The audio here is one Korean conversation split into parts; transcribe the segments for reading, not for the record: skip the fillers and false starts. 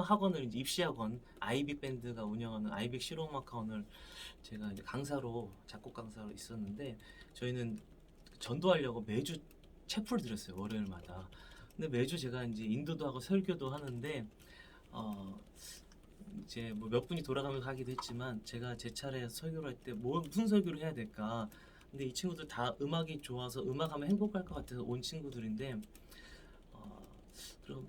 학원을 이제 입시학원 아이빅 밴드가 운영하는 아이빅 실용음악학원을 제가 이제 강사로 작곡 강사로 있었는데 저희는 전도하려고 매주 체풀 드렸어요 월요일마다. 근데 매주 제가 이제 인도도 하고 설교도 하는데 어 이제 뭐 몇 분이 돌아가면서 하기도 했지만 제가 제 차례 설교를 할 때 뭐 무슨 설교를 해야 될까? 근데 이 친구들 다 음악이 좋아서 음악하면 행복할 것 같아서 온 친구들인데 어, 그럼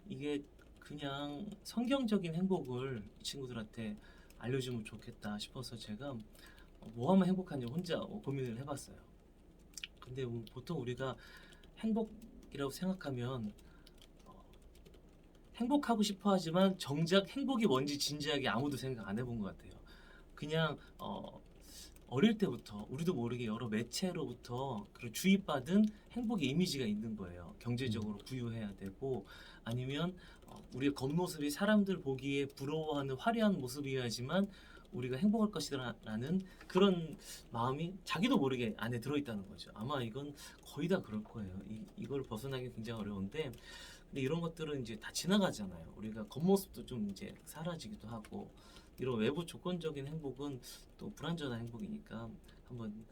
이게 그냥 성경적인 행복을 이 친구들한테 알려주면 좋겠다 싶어서 제가 뭐 하면 행복한지 혼자 고민을 해봤어요. 근데 보통 우리가 행복이라고 생각하면 어, 행복하고 싶어 하지만 정작 행복이 뭔지 진지하게 아무도 생각 안 해본 것 같아요. 그냥 어릴 때부터 우리도 모르게 여러 매체로부터 그 주입받은 행복의 이미지가 있는 거예요. 경제적으로 부유해야 되고 아니면 우리의 겉모습이 사람들 보기에 부러워하는 화려한 모습이어야지만 우리가 행복할 것이라는 그런 마음이 자기도 모르게 안에 들어있다는 거죠. 아마 이건 거의 다 그럴 거예요. 이걸 벗어나기 굉장히 어려운데 근데 이런 것들은 이제 다 지나가잖아요. 우리가 겉모습도 좀 이제 사라지기도 하고 이런 외부 조건적인 행복은 또 불완전한 행복이니까 한번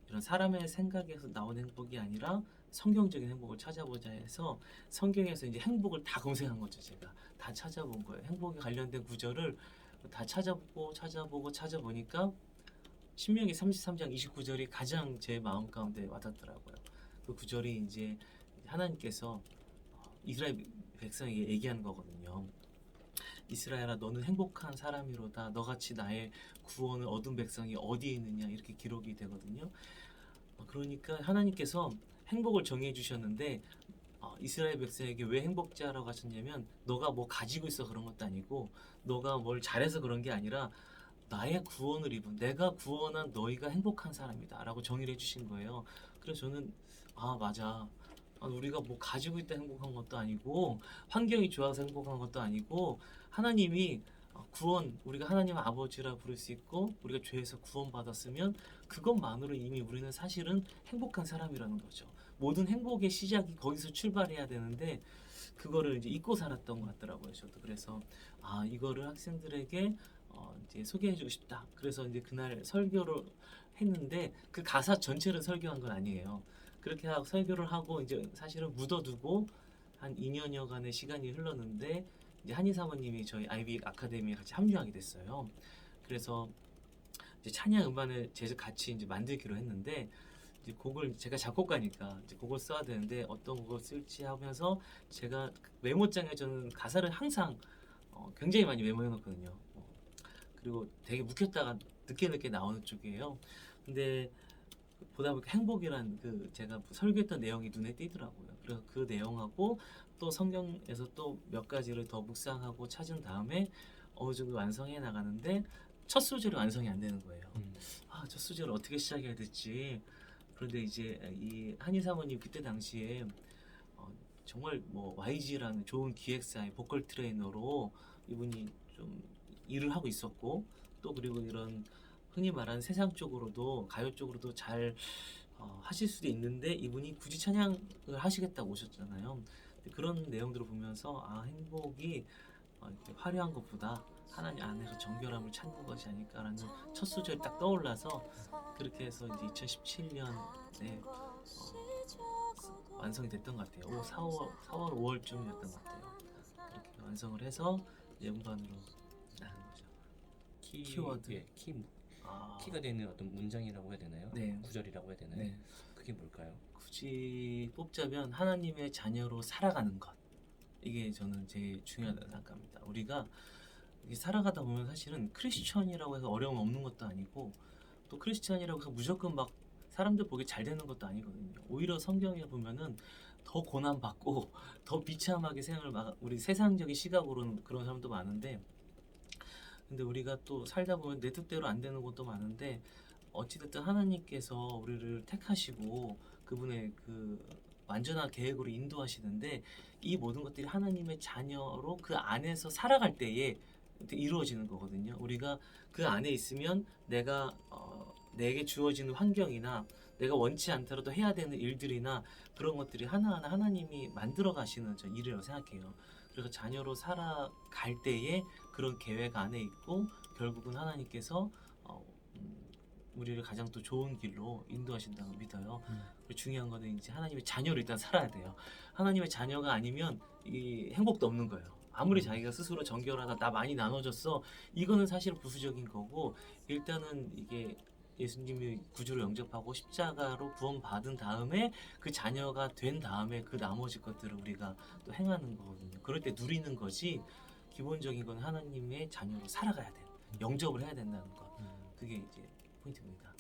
이런 사람의 생각에서 나온 행복이 아니라 성경적인 행복을 찾아보자 해서 성경에서 이제 행복을 다 검색한 거죠. 제가 다 찾아본 거예요. 행복에 관련된 구절을 다 찾아보니까 신명기 33장 29절이 가장 제 마음 가운데 와닿더라고요. 그 구절이 이제 하나님께서 이스라엘 백성에게 얘기하는 거거든요. 이스라엘아 너는 행복한 사람이로다 너같이 나의 구원을 얻은 백성이 어디에 있느냐 이렇게 기록이 되거든요. 그러니까 하나님께서 행복을 정해 주셨는데 이스라엘 백성에게 왜 행복자라고 하셨냐면 너가 뭐 가지고 있어 그런 것도 아니고 너가 뭘 잘해서 그런 게 아니라 나의 구원을 입은 내가 구원한 너희가 행복한 사람이다 라고 정의를 해주신 거예요. 그래서 저는 맞아, 우리가 뭐 가지고 있다 행복한 것도 아니고 환경이 좋아서 행복한 것도 아니고 하나님이 구원 우리가 하나님 아버지라 부를 수 있고 우리가 죄에서 구원받았으면 그것만으로 이미 우리는 사실은 행복한 사람이라는 거죠. 모든 행복의 시작이 거기서 출발해야 되는데 그거를 이제 잊고 살았던 것 같더라고요. 저도 그래서 이거를 학생들에게 이제 소개해주고 싶다. 그래서 이제 그날 설교를 했는데 그 가사 전체를 설교한 건 아니에요. 그렇게 하고 설교를 하고 이제 사실은 묻어두고 한 2년여간의 시간이 흘렀는데 이제 한희 사모님이 저희 아이빅 아카데미에 같이 합류하게 됐어요. 그래서 이제 찬양 음반을 같이 이제 만들기로 했는데 이제 곡을 제가 작곡가니까 이제 곡을 써야 되는데 어떤 곡을 쓸지 하면서 제가 메모장에 저는 가사를 항상 굉장히 많이 메모해 놓거든요. 그리고 되게 묵혔다가 늦게 나오는 쪽이에요. 근데 보다 보니까 행복이란 그 제가 설교했던 내용이 눈에 띄더라고요. 그래서 그 내용하고 또 성경에서 또 몇 가지를 더 묵상하고 찾은 다음에 어느 정도 완성해 나가는데 첫 소절이 완성이 안 되는 거예요. 첫 소절을 어떻게 시작해야 될지. 그런데 이제 이 한희 사모님 그때 당시에 정말 뭐 YG라는 좋은 기획사의 보컬 트레이너로 이분이 좀 일을 하고 있었고 또 그리고 이런 흔히 말하는 세상 쪽으로도 가요 쪽으로도 잘 하실 수도 있는데 이분이 굳이 찬양을 하시겠다고 오셨잖아요. 그런 내용들을 보면서 행복이 이렇게 화려한 것보다 하나님 안에서 정결함을 찾는 것이 아닐까라는 첫 소절이 딱 떠올라서 그렇게 해서 이제 2017년에 완성이 됐던 것 같아요. 4월 5월쯤이었던 것 같아요. 그렇게 완성을 해서 음반으로 나간 거죠. 키워드. 예, 키가 되는 어떤 문장이라고 해야 되나요? 네. 구절이라고 해야 되나요? 네. 그게 뭘까요? 굳이 뽑자면 하나님의 자녀로 살아가는 것. 이게 저는 제일 중요하다고 생각합니다. 우리가 살아가다 보면 사실은 크리스천이라고 해서 어려움 없는 것도 아니고 또 크리스천이라고 해서 무조건 막 사람들 보기 잘 되는 것도 아니거든요. 오히려 성경에 보면은 더 고난 받고 더 비참하게 우리 세상적인 시각으로는 그런 사람도 많은데 근데 우리가 또 살다 보면 내 뜻대로 안 되는 것도 많은데 어찌됐든 하나님께서 우리를 택하시고 그분의 그 완전한 계획으로 인도하시는데 이 모든 것들이 하나님의 자녀로 그 안에서 살아갈 때에 이루어지는 거거든요. 우리가 그 안에 있으면 내게 주어지는 환경이나 내가 원치 않더라도 해야 되는 일들이나 그런 것들이 하나하나 하나님이 만들어 가시는 저 일이라고 생각해요. 우리가 자녀로 살아갈 때에 그런 계획 안에 있고 결국은 하나님께서 우리를 가장 또 좋은 길로 인도하신다고 믿어요. 그리고 중요한 거는 이제 하나님의 자녀로 일단 살아야 돼요. 하나님의 자녀가 아니면 이 행복도 없는 거예요. 아무리 자기가 스스로 정결하다, 나 많이 나눠줬어, 이거는 사실 부수적인 거고, 일단은 이게 예수님이 구주로 영접하고 십자가로 구원받은 다음에 그 자녀가 된 다음에 그 나머지 것들을 우리가 또 행하는 거거든요. 그럴 때 누리는 것이 기본적인 건 하나님의 자녀로 살아가야 돼요. 영접을 해야 된다는 것. 그게 이제 포인트입니다.